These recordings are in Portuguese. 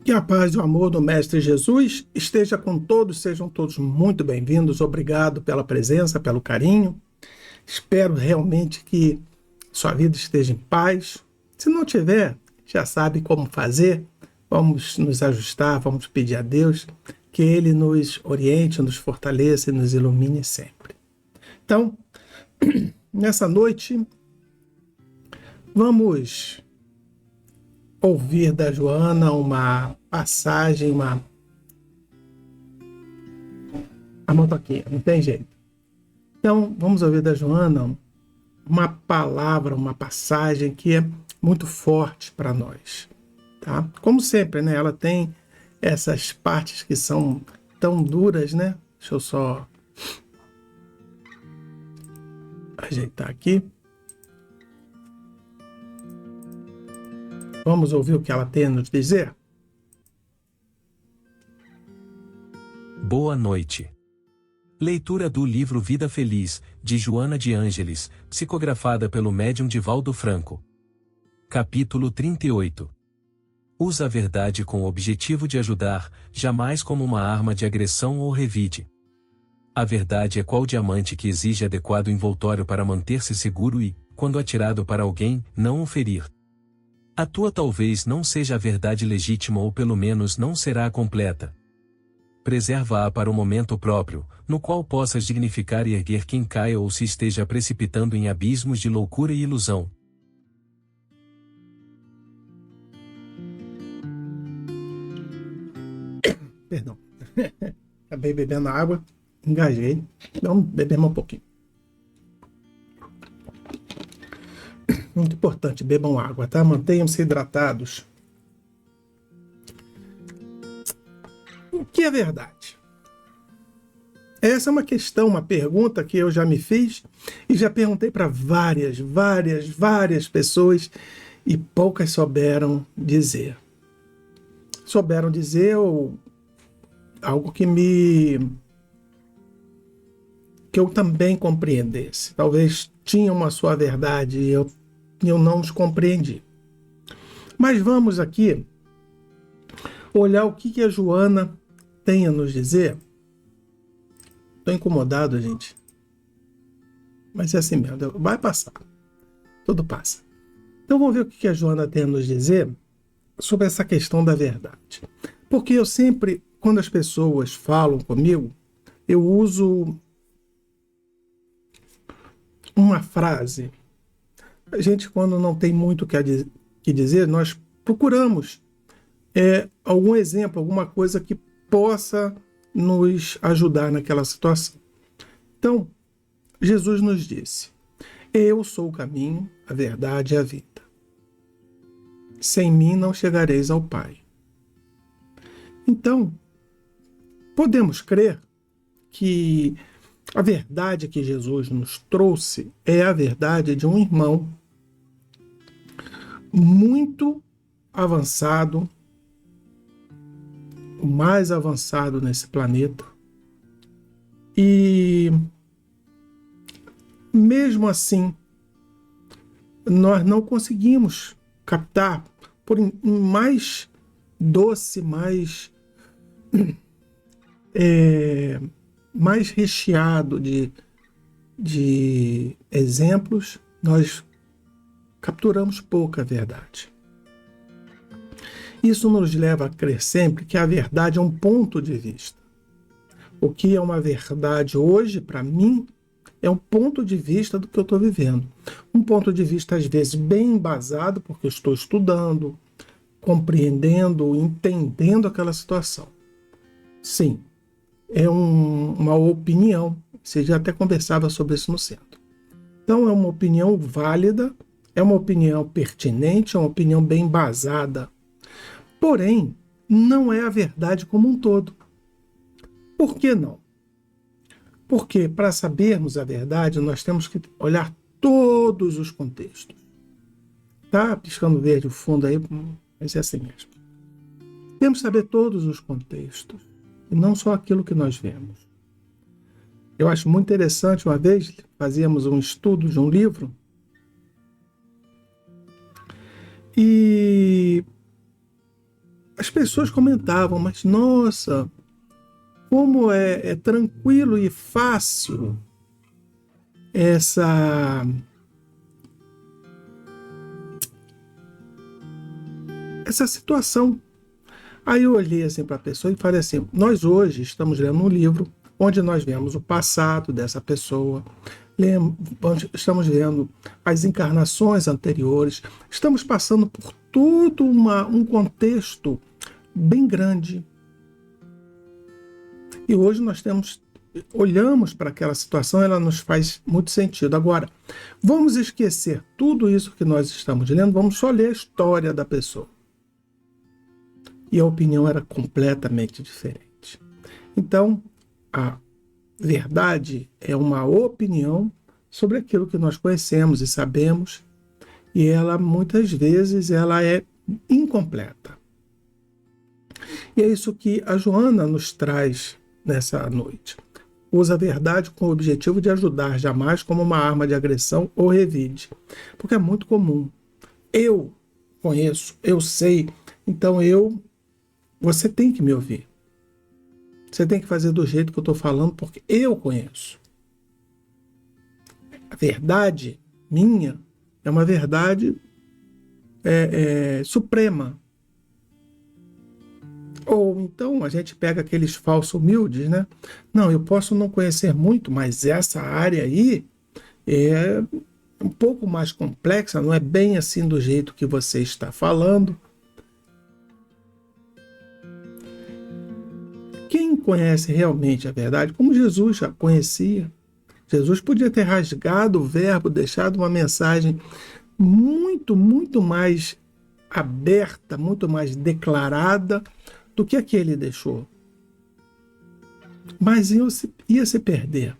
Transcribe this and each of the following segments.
Que a paz e o amor do Mestre Jesus esteja com todos, sejam todos muito bem-vindos. Obrigado pela presença, pelo carinho. Espero realmente que sua vida esteja em paz. Se não tiver, já sabe como fazer. Vamos nos ajustar, vamos pedir a Deus que Ele nos oriente, nos fortaleça e nos ilumine sempre. Então, nessa noite, vamos ouvir da Joana uma passagem, Anota aqui, não tem jeito. Então, vamos ouvir da Joana uma palavra, uma passagem que é muito forte para nós, tá? Como sempre, né? Ela tem essas partes que são tão duras, né? Deixa eu só ajeitar aqui. Vamos ouvir o que ela tem a nos dizer? Boa noite. Leitura do livro Vida Feliz, de Joana de Ângeles, psicografada pelo médium Divaldo Franco. Capítulo 38. Usa a verdade com o objetivo de ajudar, jamais como uma arma de agressão ou revide. A verdade é qual diamante que exige adequado envoltório para manter-se seguro e, quando atirado para alguém, não o ferir. A tua talvez não seja a verdade legítima ou pelo menos não será completa. Preserva-a para o momento próprio, no qual possas dignificar e erguer quem caia ou se esteja precipitando em abismos de loucura e ilusão. Perdão. Acabei bebendo água, engajei. Vamos beber mais um pouquinho. Muito importante, bebam água, tá? Mantenham-se hidratados. O que é verdade? Essa é uma questão, uma pergunta que eu já me fiz e já perguntei para várias pessoas e poucas souberam dizer. Souberam dizer algo que eu também compreendesse. Talvez tinha uma sua verdade e eu não os compreendi. Mas vamos aqui olhar o que a Joana tem a nos dizer. Estou incomodado, gente. Mas é assim mesmo, vai passar. Tudo passa. Então vamos ver o que a Joana tem a nos dizer sobre essa questão da verdade. Porque eu sempre, quando as pessoas falam comigo, eu uso uma frase. A gente, quando não tem muito o que dizer, nós procuramos algum exemplo, alguma coisa que possa nos ajudar naquela situação. Então, Jesus nos disse: eu sou o caminho, a verdade e a vida. Sem mim não chegareis ao Pai. Então, podemos crer que a verdade que Jesus nos trouxe é a verdade de um irmão muito avançado, o mais avançado nesse planeta. E mesmo assim, nós não conseguimos captar por mais doce, mais recheado de exemplos, nós capturamos pouca verdade. Isso nos leva a crer sempre que a verdade é um ponto de vista. O que é uma verdade hoje, para mim, é um ponto de vista do que eu estou vivendo. Um ponto de vista, às vezes, bem embasado, porque eu estou estudando, compreendendo, entendendo aquela situação. Sim, é uma opinião. Você já até conversava sobre isso no centro. Então, é uma opinião válida, é uma opinião pertinente, é uma opinião bem embasada. Porém, não é a verdade como um todo. Por que não? Porque para sabermos a verdade, nós temos que olhar todos os contextos. Tá piscando verde o fundo aí, mas é assim mesmo. Temos que saber todos os contextos, e não só aquilo que nós vemos. Eu acho muito interessante, uma vez fazíamos um estudo de um livro, e as pessoas comentavam, mas nossa, como é tranquilo e fácil essa situação. Aí eu olhei assim para a pessoa e falei assim: nós hoje estamos lendo um livro onde nós vemos o passado dessa pessoa, estamos vendo as encarnações anteriores, estamos passando por todo um contexto bem grande. E hoje nós olhamos para aquela situação, ela nos faz muito sentido. Agora, vamos esquecer tudo isso que nós estamos lendo, vamos só ler a história da pessoa. E a opinião era completamente diferente. Então, a verdade é uma opinião sobre aquilo que nós conhecemos e sabemos, e ela, muitas vezes, ela é incompleta. E é isso que a Joana nos traz nessa noite. Usa a verdade com o objetivo de ajudar, jamais como uma arma de agressão ou revide. Porque é muito comum. Eu conheço, eu sei, então você tem que me ouvir. Você tem que fazer do jeito que eu estou falando, porque eu conheço. A verdade minha é uma verdade suprema. Ou então a gente pega aqueles falsos humildes, né? Não, eu posso não conhecer muito, mas essa área aí é um pouco mais complexa, não é bem assim do jeito que você está falando. Quem conhece realmente a verdade, como Jesus já conhecia, Jesus podia ter rasgado o verbo, deixado uma mensagem muito, muito mais aberta, muito mais declarada do que aquele deixou. Mas ia se perder.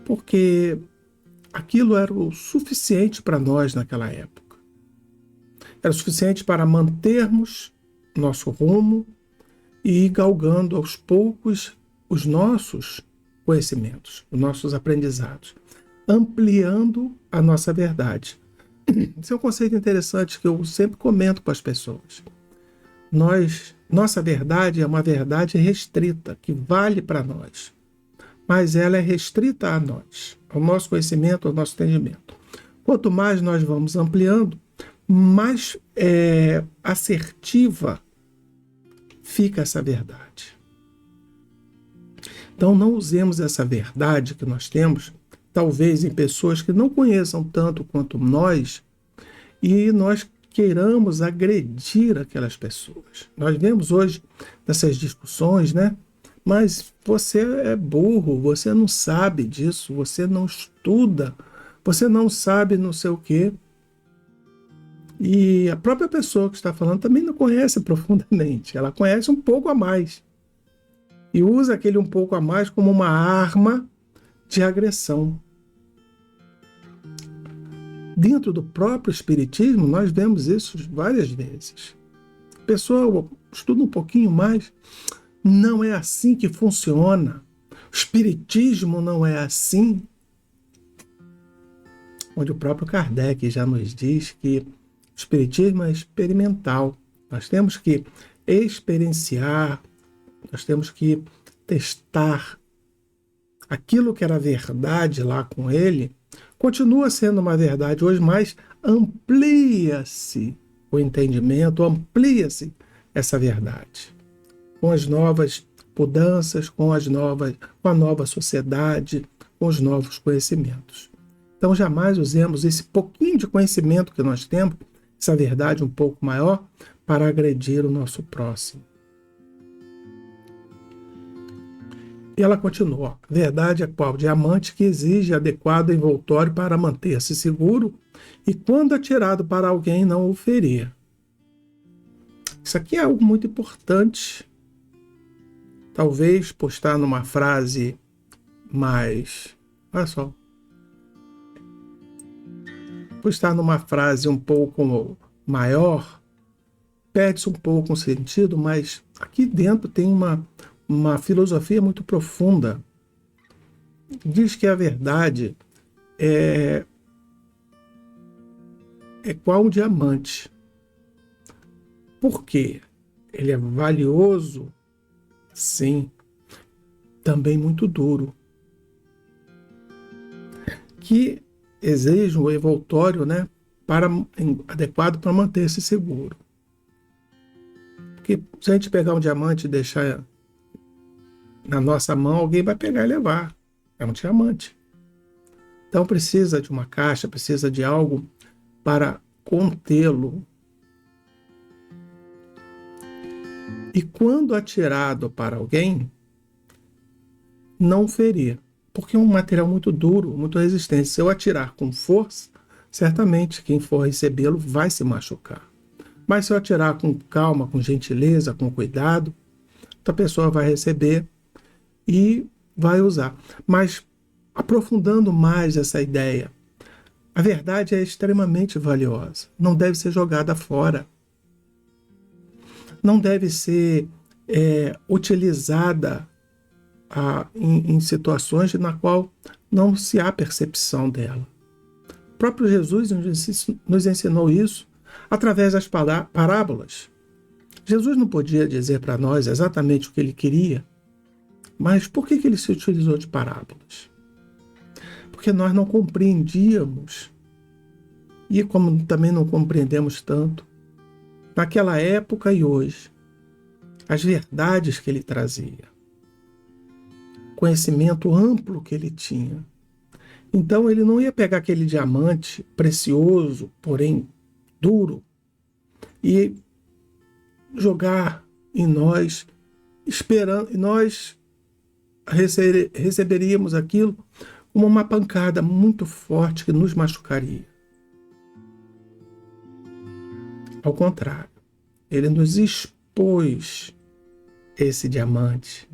Porque aquilo era o suficiente para nós naquela época. Era o suficiente para mantermos nosso rumo e ir galgando aos poucos os nossos conhecimentos, os nossos aprendizados, ampliando a nossa verdade. Esse é um conceito interessante que eu sempre comento com as pessoas. Nossa verdade é uma verdade restrita, que vale para nós, mas ela é restrita a nós, ao nosso conhecimento, ao nosso entendimento. Quanto mais nós vamos ampliando, mais assertiva fica essa verdade. Então não usemos essa verdade que nós temos, talvez em pessoas que não conheçam tanto quanto nós, e nós queiramos agredir aquelas pessoas. Nós vemos hoje nessas discussões, né? Mas você é burro, você não sabe disso, você não estuda, você não sabe não sei o quê. E a própria pessoa que está falando também não conhece profundamente, ela conhece um pouco a mais. E usa aquele um pouco a mais como uma arma de agressão. Dentro do próprio espiritismo, nós vemos isso várias vezes. A pessoa estuda um pouquinho mais, não é assim que funciona. O espiritismo não é assim. Onde o próprio Kardec já nos diz que o espiritismo é experimental. Nós temos que experienciar, nós temos que testar. Aquilo que era verdade lá com ele, continua sendo uma verdade hoje, mas amplia-se o entendimento, amplia-se essa verdade. Com as novas mudanças, com a nova sociedade, com os novos conhecimentos. Então jamais usemos esse pouquinho de conhecimento que nós temos, essa verdade um pouco maior, para agredir o nosso próximo. E ela continua: verdade é qual? Diamante que exige adequado envoltório para manter-se seguro e, quando atirado para alguém, não o ferir. Isso aqui é algo muito importante. Talvez postar numa frase mais... Olha só. Postar numa frase um pouco maior, perde-se um pouco o sentido, mas aqui dentro tem uma filosofia muito profunda. Diz que a verdade é qual um diamante. Por quê? Ele é valioso? Sim. Também muito duro. Que exige um envoltório, né, adequado para manter-se seguro. Porque se a gente pegar um diamante e deixar na nossa mão, alguém vai pegar e levar. É um diamante. Então precisa de uma caixa, precisa de algo para contê-lo. E quando atirado para alguém, não ferir, porque é um material muito duro, muito resistente. Se eu atirar com força, certamente quem for recebê-lo vai se machucar. Mas se eu atirar com calma, com gentileza, com cuidado, a pessoa vai receber e vai usar. Mas aprofundando mais essa ideia, a verdade é extremamente valiosa. Não deve ser jogada fora. Não deve ser utilizada em situações na qual não se há percepção dela. O próprio Jesus nos ensinou isso através das parábolas. Jesus não podia dizer para nós exatamente o que ele queria, mas por que ele se utilizou de parábolas? Porque nós não compreendíamos, e como também não compreendemos tanto, naquela época e hoje, as verdades que ele trazia, conhecimento amplo que ele tinha. Então ele não ia pegar aquele diamante precioso, porém duro, e jogar em nós, esperando, e nós receberíamos aquilo como uma pancada muito forte que nos machucaria. Ao contrário, ele nos expôs esse diamante,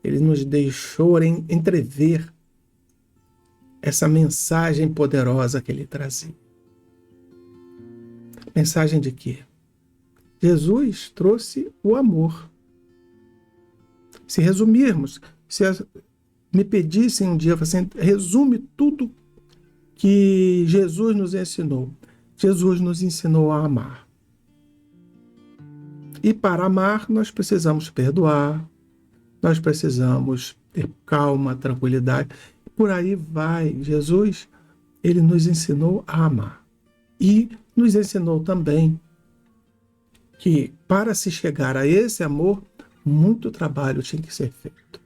ele nos deixou entrever essa mensagem poderosa que ele trazia. Mensagem de quê? Jesus trouxe o amor. Se resumirmos, se me pedissem um dia, assim, resume tudo que Jesus nos ensinou. Jesus nos ensinou a amar. E para amar, nós precisamos perdoar, nós precisamos ter calma, tranquilidade. Por aí vai. Jesus, ele nos ensinou a amar. E nos ensinou também que para se chegar a esse amor, muito trabalho tinha que ser feito.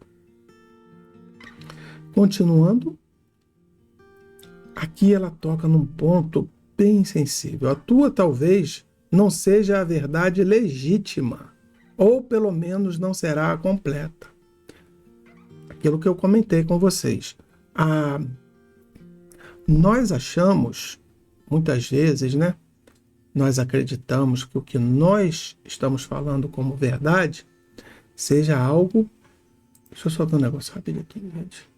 Continuando, aqui ela toca num ponto bem sensível. A tua talvez não seja a verdade legítima, ou pelo menos não será a completa. Aquilo que eu comentei com vocês. Nós achamos, muitas vezes, né? Nós acreditamos que o que nós estamos falando como verdade seja algo... Deixa eu só dar um negócio rápido aqui, gente.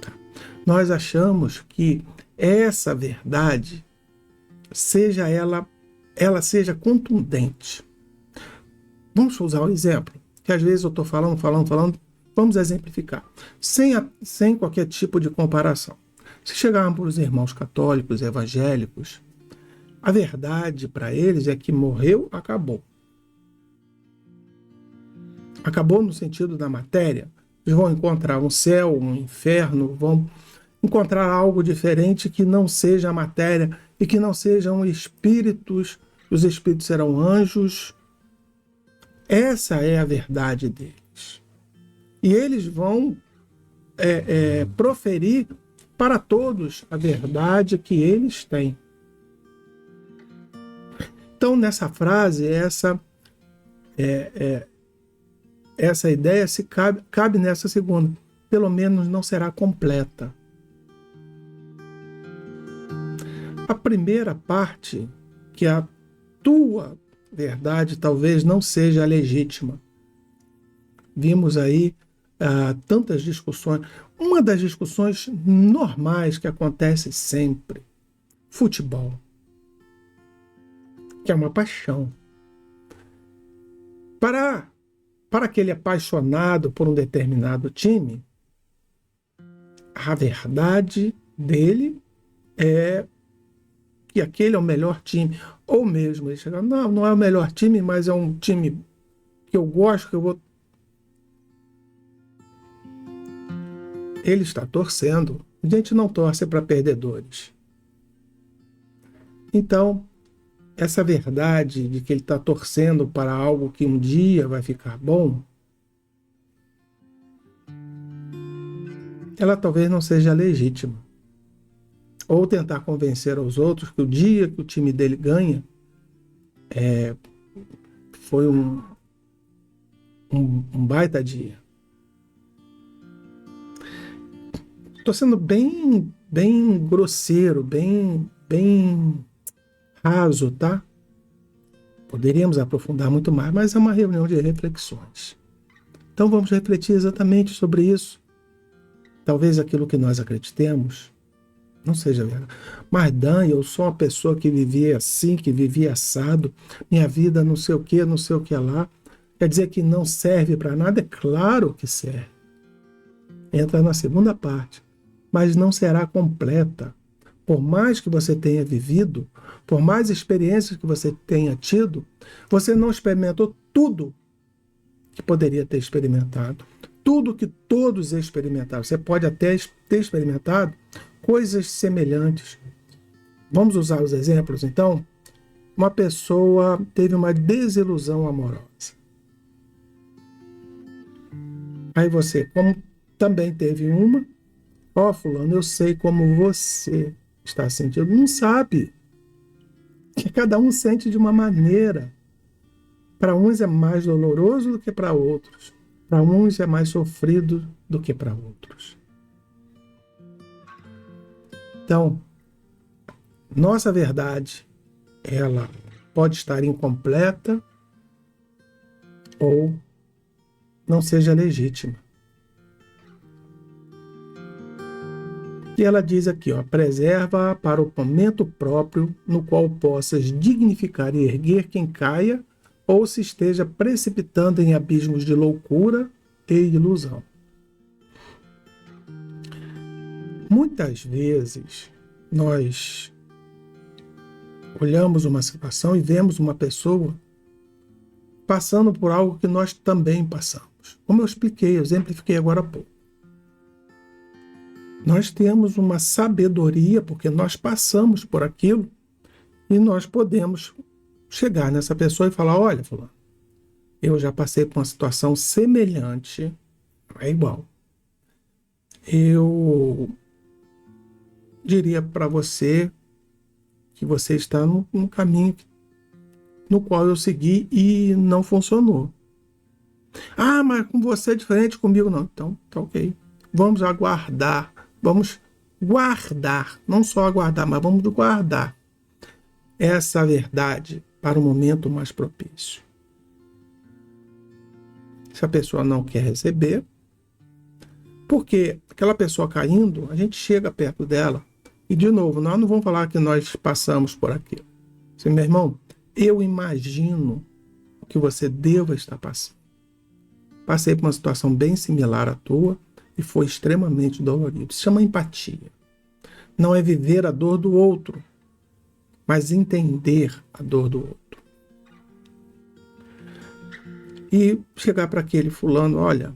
Tá. Nós achamos que essa verdade seja ela seja contundente. Vamos usar um exemplo, que às vezes eu estou falando, vamos exemplificar, sem qualquer tipo de comparação. Se chegarmos para os irmãos católicos, evangélicos, a verdade para eles é que morreu, acabou. Acabou no sentido da matéria. Eles vão encontrar um céu, um inferno, vão encontrar algo diferente que não seja a matéria e que não sejam espíritos. Os espíritos serão anjos. Essa é a verdade deles. E eles vão proferir para todos a verdade que eles têm. Então, nessa frase, essa ideia cabe nessa segunda. Pelo menos não será completa. A primeira parte, que a tua verdade talvez não seja a legítima. Vimos aí tantas discussões. Uma das discussões normais que acontece sempre, futebol, que é uma paixão. Para aquele apaixonado por um determinado time, a verdade dele é que aquele é o melhor time. Ou mesmo ele chegar, não é o melhor time, mas é um time que eu gosto, que eu vou... Ele está torcendo. A gente não torce para perdedores. Então, essa verdade de que ele está torcendo para algo que um dia vai ficar bom, ela talvez não seja legítima. Ou tentar convencer aos outros que o dia que o time dele ganha foi um baita dia. Estou sendo bem grosseiro, bem raso, tá? Poderíamos aprofundar muito mais, mas é uma reunião de reflexões. Então vamos refletir exatamente sobre isso. Talvez aquilo que nós acreditemos não seja verdade. Mas, Dan, eu sou uma pessoa que vivia assim, que vivia assado, minha vida não sei o que lá. Quer dizer que não serve para nada? É claro que serve. Entra na segunda parte. Mas não será completa. Por mais que você tenha vivido, por mais experiências que você tenha tido, você não experimentou tudo que poderia ter experimentado. Tudo que todos experimentaram. Você pode até ter experimentado coisas semelhantes. Vamos usar os exemplos, então? Uma pessoa teve uma desilusão amorosa. Aí você, como também teve uma, fulano, eu sei como você está sentindo. Não sabe. Que cada um sente de uma maneira. Para uns é mais doloroso do que para outros. Para uns é mais sofrido do que para outros. Então, nossa verdade, ela pode estar incompleta ou não seja legítima. E ela diz aqui, preserva para o momento próprio no qual possas dignificar e erguer quem caia ou se esteja precipitando em abismos de loucura e ilusão. Muitas vezes nós olhamos uma situação e vemos uma pessoa passando por algo que nós também passamos. Como eu expliquei, eu exemplifiquei agora há pouco. Nós temos uma sabedoria, porque nós passamos por aquilo, e nós podemos chegar nessa pessoa e falar, olha, fulano, eu já passei por uma situação semelhante, não é igual. Eu diria para você que você está no caminho no qual eu segui e não funcionou. Mas com você é diferente, comigo não. Então, tá ok. Vamos aguardar. Vamos guardar. Não só aguardar, mas vamos guardar essa verdade para o momento mais propício. Se a pessoa não quer receber, porque aquela pessoa caindo, a gente chega perto dela e, de novo, nós não vamos falar que nós passamos por aquilo. Assim, meu irmão, eu imagino o que você deva estar passando. Passei por uma situação bem similar à tua e foi extremamente dolorido. Isso chama empatia. Não é viver a dor do outro, mas entender a dor do outro. E chegar para aquele fulano, olha,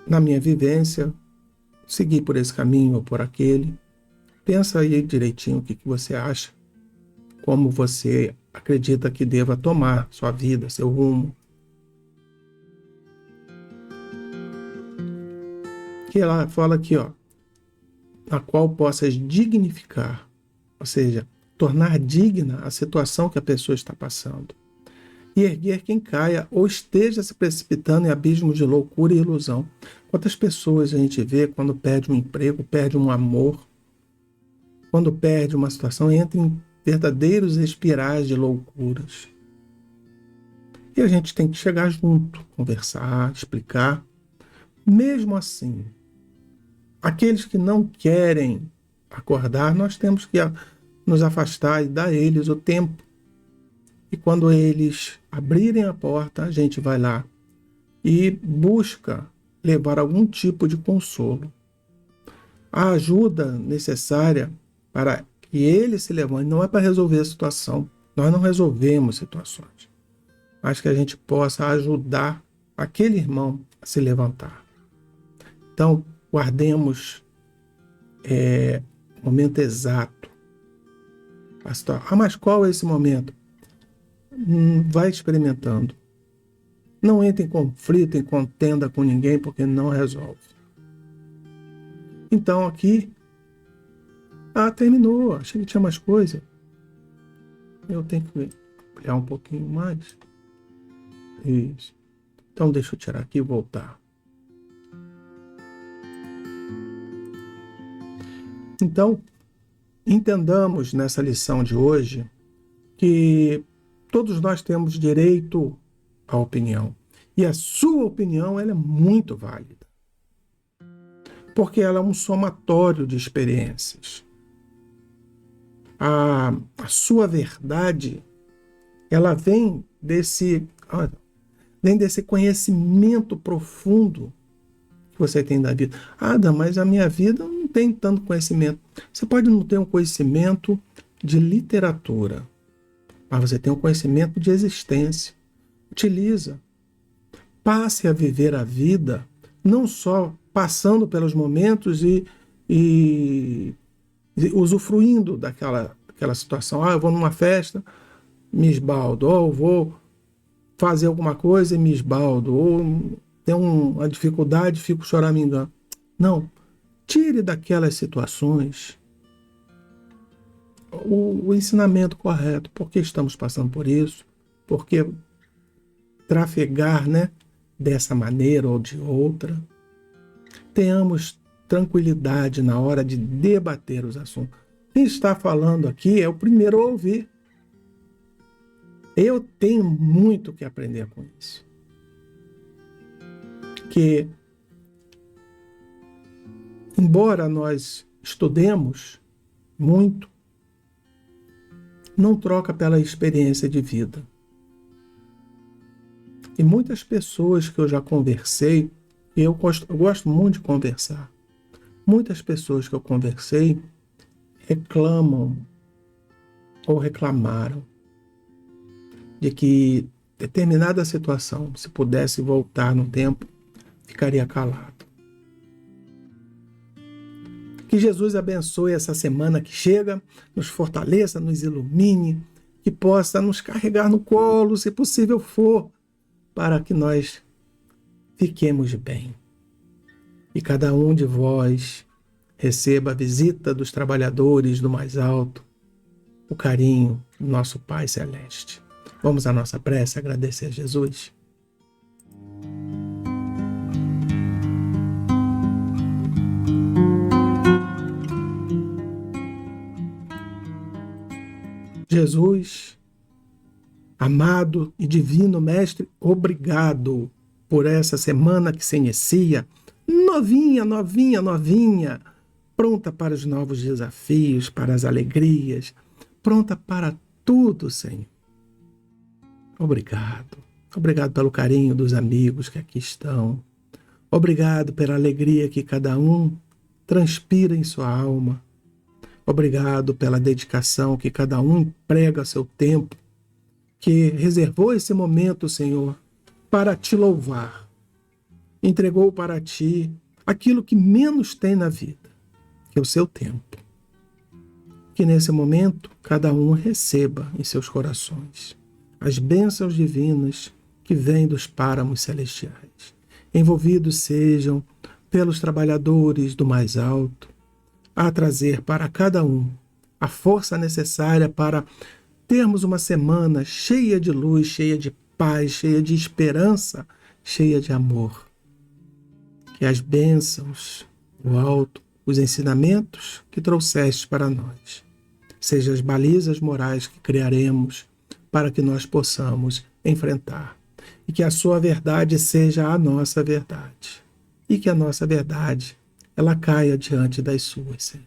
na minha vivência, segui por esse caminho ou por aquele. Pensa aí direitinho o que você acha, como você acredita que deva tomar sua vida, seu rumo. Que ela fala aqui, na qual possas dignificar, ou seja, tornar digna a situação que a pessoa está passando. E erguer quem caia ou esteja se precipitando em abismos de loucura e ilusão. Quantas pessoas a gente vê quando perde um emprego, perde um amor, quando perde uma situação, entra em verdadeiros espirais de loucuras. E a gente tem que chegar junto, conversar, explicar. Mesmo assim, aqueles que não querem acordar, nós temos que nos afastar e dar a eles o tempo. E quando eles abrirem a porta, a gente vai lá e busca levar algum tipo de consolo. A ajuda necessária para que ele se levante. Não é para resolver a situação. Nós não resolvemos situações. Mas que a gente possa ajudar aquele irmão a se levantar. Então, guardemos o momento exato. Mas qual é esse momento? Vai experimentando. Não entre em conflito, em contenda com ninguém, porque não resolve. Então aqui... terminou. Achei que tinha mais coisa. Eu tenho que ampliar um pouquinho mais. Isso. Então deixa eu tirar aqui e voltar. Então, entendamos nessa lição de hoje que todos nós temos direito à opinião. E a sua opinião ela é muito válida. Porque ela é um somatório de experiências. A sua verdade, ela vem desse conhecimento profundo que você tem da vida. Mas a minha vida não tem tanto conhecimento. Você pode não ter um conhecimento de literatura, mas você tem um conhecimento de existência. Utiliza. Passe a viver a vida, não só passando pelos momentos e usufruindo daquela situação. Eu vou numa festa, me esbaldo. Ou eu vou fazer alguma coisa e me esbaldo. Ou tenho uma dificuldade, fico choramingando. Não. Tire daquelas situações o ensinamento correto. Por que estamos passando por isso? Porque trafegar, dessa maneira ou de outra. Tenhamos tranquilidade na hora de debater os assuntos. Quem está falando aqui é o primeiro a ouvir. Eu tenho muito que aprender com isso. Que, embora nós estudemos muito, não troca pela experiência de vida. E muitas pessoas que eu já conversei, e eu gosto muito de conversar, muitas pessoas que eu conversei reclamam ou reclamaram de que determinada situação, se pudesse voltar no tempo, ficaria calado. Que Jesus abençoe essa semana que chega, nos fortaleça, nos ilumine, que possa nos carregar no colo, se possível for, para que nós fiquemos bem. E cada um de vós receba a visita dos trabalhadores do mais alto, o carinho do nosso Pai Celeste. Vamos à nossa prece agradecer a Jesus. Jesus, amado e divino Mestre, obrigado por essa semana que se inicia, novinha, novinha, novinha, pronta para os novos desafios, para as alegrias, pronta para tudo, Senhor. Obrigado. Obrigado pelo carinho dos amigos que aqui estão. Obrigado pela alegria que cada um transpira em sua alma. Obrigado pela dedicação que cada um emprega seu tempo, que reservou esse momento, Senhor, para te louvar. Entregou para ti aquilo que menos tem na vida, que é o seu tempo. Que nesse momento cada um receba em seus corações as bênçãos divinas que vêm dos páramos celestiais. Envolvidos sejam pelos trabalhadores do mais alto, a trazer para cada um a força necessária para termos uma semana cheia de luz, cheia de paz, cheia de esperança, cheia de amor. Que as bênçãos do alto, os ensinamentos que trouxeste para nós, sejam as balizas morais que criaremos para que nós possamos enfrentar. E que a sua verdade seja a nossa verdade. E que a nossa verdade, ela caia diante das suas, Senhor.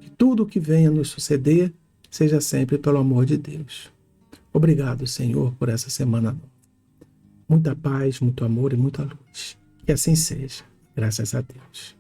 Que tudo o que venha nos suceder seja sempre pelo amor de Deus. Obrigado, Senhor, por essa semana nova. Muita paz, muito amor e muita luz. Que assim seja. Graças a Deus.